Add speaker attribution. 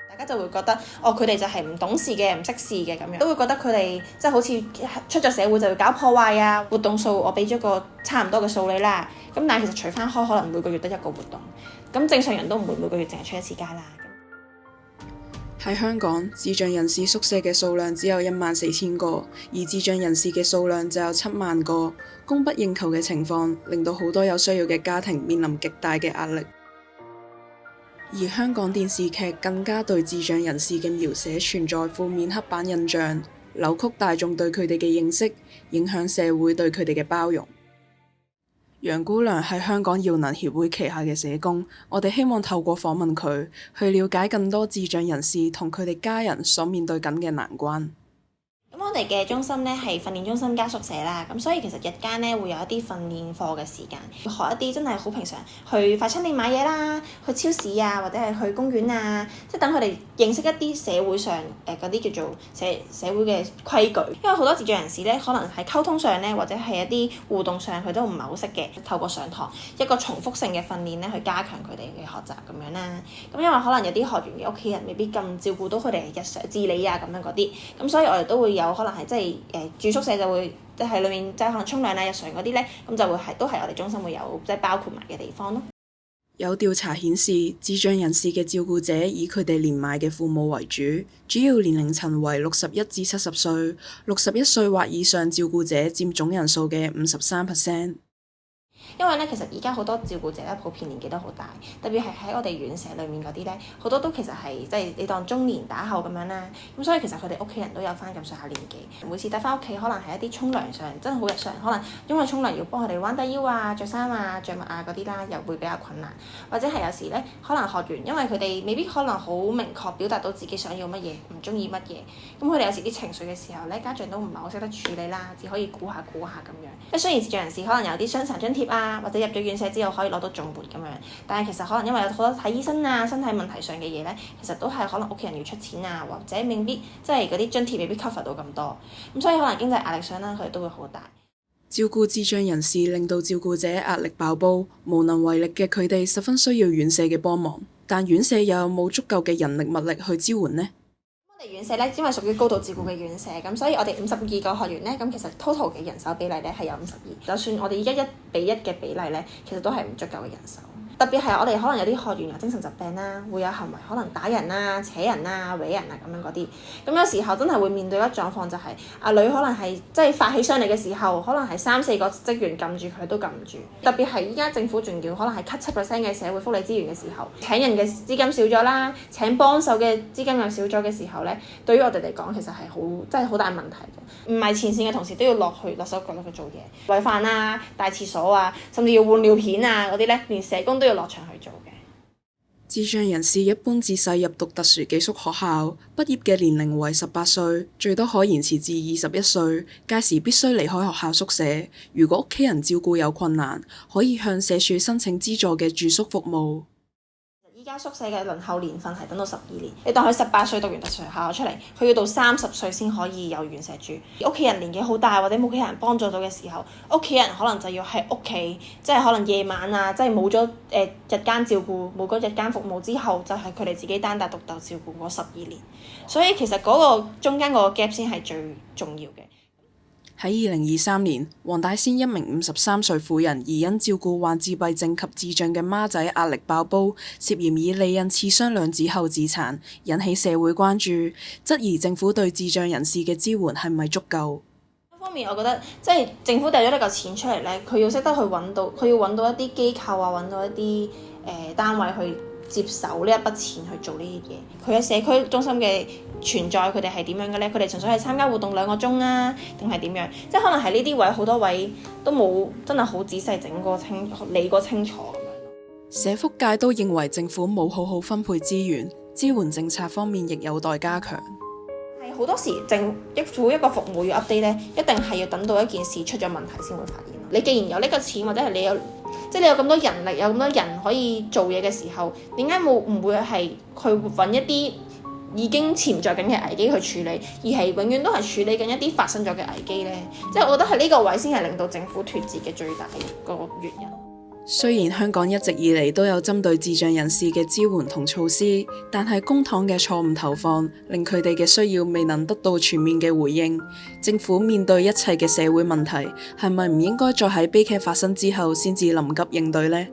Speaker 1: 大家就會覺得佢哋就係唔懂事嘅、唔識事嘅咁樣，都會覺得佢哋即係好似出咗社會就會搞破壞啊。活動數我俾咗個差唔多嘅數你啦，咁但係其實除翻開可能每個月得一個活動，咁正常人都唔會每個月淨係出一次街啦。
Speaker 2: 喺香港，智障人士宿舍嘅數量只有14000個，而智障人士嘅數量就有7萬個，供不應求嘅情況令到好多有需要嘅家庭面臨極大嘅壓力。而香港電視劇更加對智障人士嘅描寫存在負面刻板印象，扭曲大眾對佢哋嘅認識，影響社會對佢哋嘅包容。楊姑娘係香港耀能協會旗下嘅社工，我哋希望透過訪問佢，去了解更多智障人士同佢哋家人所面對緊嘅難關。
Speaker 1: 咁我哋嘅中心咧係訓練中心加宿舍啦，咁所以其實日間咧會有一啲訓練課嘅時間，學一啲真係好平常去快餐店買嘢啦，去超市啊，或者係去公園啊，即係等佢哋認識一啲社會上嗰啲叫做社會嘅規矩。因為好多智障人士咧，可能喺溝通上咧，或者係一啲互動上，佢都唔係好識嘅。透過上堂一個重複性嘅訓練咧，去加強佢哋嘅學習咁樣啦。咁因為可能有啲學員嘅屋企人未必咁照顧到佢哋日常自理啊咁樣嗰啲，咁所以我哋都會有可能係即係住宿舍就會即係裏面即係可能沖涼啊日常嗰啲咧，咁就會係都係我哋中心會有即係包括埋嘅地方咯。
Speaker 2: 有調查顯示，智障人士嘅照顧者以佢哋年邁嘅父母為主，主要年齡層為61至70歲，61歲或以上照顧者佔總人數嘅53%。
Speaker 1: 因為咧，其實而家好多照顧者咧，普遍年紀都好大，特別係喺我哋院舍裏面嗰啲咧，好多都其實係即係你當中年打後咁樣啦。咁所以其實佢哋屋企人都有翻咁上下年紀，每次帶翻屋企，可能係一啲沖涼上真係好日常，可能因為沖涼要幫佢哋彎低腰啊、着衫啊、着襪啊嗰啲啦，又會比較困難。或者係有時咧，可能學員因為佢哋未必可能好明確表達到自己想要乜嘢，唔中意乜嘢，咁佢哋有時啲情緒嘅時候咧，家長都唔係好識得處理啦，只可以估下咁樣。即係雖然智障人士可能有啲傷殘津貼啊，或者入咗院舍之後可以攞到綜援咁樣，但係其實可能因為有好多睇醫生啊、身體問題上嘅嘢咧，其實都係可能屋企人要出錢啊，或者未必即係嗰啲津貼未必 cover 到咁多，咁所以可能經濟壓力上咧，佢哋都會好大。
Speaker 2: 照顧智障人士令到照顧者壓力爆煲，無能為力嘅佢哋十分需要院舍嘅幫忙，但院舍又有冇足夠嘅人力物力去支援呢？
Speaker 1: 我哋院舍咧，因為屬於高度照顧嘅院舍，咁所以我哋52個學員咧，咁其實 total 嘅人手比例咧係有52，就算我哋依家1比1嘅比例咧，其實都係唔足夠嘅人手。特別係我哋可能有啲學員有精神疾病啦，會有行為可能打人啊、扯人啊、搲人啊咁樣嗰啲。咁有時候真係會面對一個狀況，就係阿女可能係即係發起上嚟嘅時候，可能係3-4個職員撳住佢都撳唔住。特別係依家政府仲要可能係 cut 7% 嘅社會福利資源嘅時候，請人嘅資金少咗啦，請幫手嘅資金又少咗嘅時候咧，對於我哋嚟講其實係好真係好大問題嘅。唔係前線嘅同事都要落手腳落去做嘢，餵飯啊、帶廁所啊，甚至要換尿片啊嗰啲咧，連社工都要落場去做嘅。
Speaker 2: 智障人士一般自細入讀特殊寄宿學校，畢業嘅年齡為18歲，最多可延遲至21歲，屆時必須離開學校宿舍。如果屋企人照顧有困難，可以向社署申請資助嘅住宿服務。
Speaker 1: 依家宿舍嘅輪候年份係等到12年，你當佢18歲讀完特殊學校出嚟，佢要到30歲先可以有院舍住。屋企人年紀好大或者冇屋企人幫助到嘅時候，屋企人可能就要喺屋企，即係可能夜晚啊，即係冇咗日間照顧，冇咗日間服務之後，就係佢哋自己單打獨鬥照顧嗰12年。所以其實嗰個中間嗰個 gap 先係最重要嘅。
Speaker 2: 喺2023年，黃大仙一名53歲婦人疑因照顧患自閉症及智障嘅孖仔壓力爆煲，涉嫌以利刃刺傷兩子後自殘，引起社會關注，質疑政府對智障人士嘅支援係咪足夠？
Speaker 1: 一方面我覺得即係政府掟咗呢嚿錢出嚟咧，佢要識得去揾到，佢要揾到一啲機構啊，揾到一啲單位去接手呢一筆錢去做呢啲嘢。佢喺社區中心嘅存在，佢哋係點樣嘅咧？佢哋純粹係參加活動2個鐘啊，定係點樣？即係可能係呢啲位好多位都冇真係好仔細理過清楚咁樣。
Speaker 2: 社福界都認為政府冇好好分配資源，支援政策方面亦有待加強。
Speaker 1: 係好多時每一個服務要 update 咧，一定係要等到一件事出咗問題先會發現。你既然有呢個錢，或者係你有咁多人力，有咁多人可以做嘢嘅時候，點解唔會係去揾一啲已經潛在緊嘅危機去處理，而係永遠都係處理緊一啲發生咗嘅危機呢？即係我覺得係呢個位先係令到政府脫節嘅最大個原因。
Speaker 2: 雖然香港一直以嚟都有針對智障人士嘅支援同措施，但係公帑嘅錯誤投放，令佢哋嘅需要未能得到全面嘅回應。政府面對一切嘅社會問題，係咪唔應該再喺悲劇發生之後先至臨急應對呢？